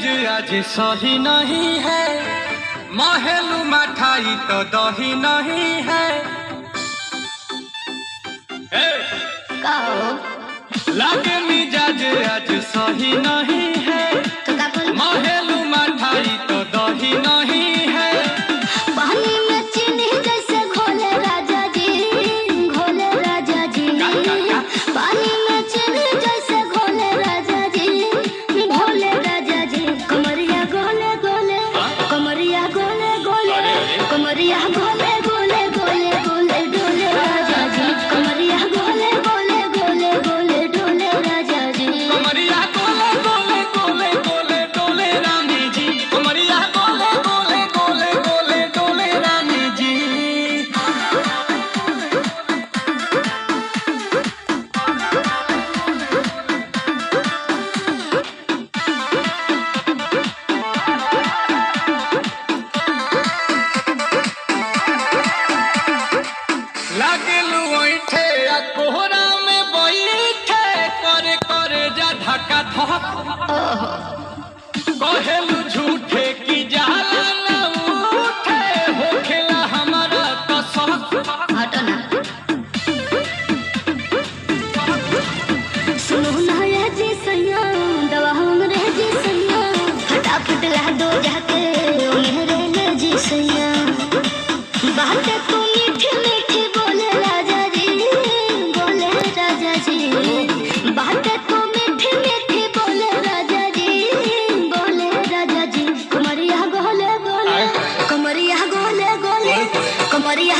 मिजाज आज सही नहीं है, महलू मठाई तो दही नहीं है। लागे मिजाज आज सही नहीं है, महलू मठाई तो दही नहीं है। पानी में चीनी जैसे घोले राजा जी, घोले राजा जी। पानी में चीनी जैसे घोले राजा जी, घोले राजा जी। कमरिया गोले गोले, कमरिया गोले गोले, कमरिया गोले गोले गोले गोले डोले राजा जी। कमरिया गोले गोले गोले गोले डोले राजा जी। कमरिया गोले गोले गोले गोले डोले रानी जी। कमरिया गोले गोले गोले गोले डोले रानी जी। लागलू ओइठे आ कोहरा में बैठे, करे करे जा धक्का धक। कहेलू झूठे की जाला न उठे, होखेला हमारा कसक। हटो ना। सुनो ना रे जी सैया, दवा हम रे जी सैया। फटाफट ला दो जाके ओ मेरे ले जी सैया। बातें तो मीठी मीठी बोले राजा जी, बोले राजा जी। बातें तो मीठी मीठी बोले राजा जी, बोले राजा जी। कमरिया गोले गोले, कमरिया गोले गोले, कमरिया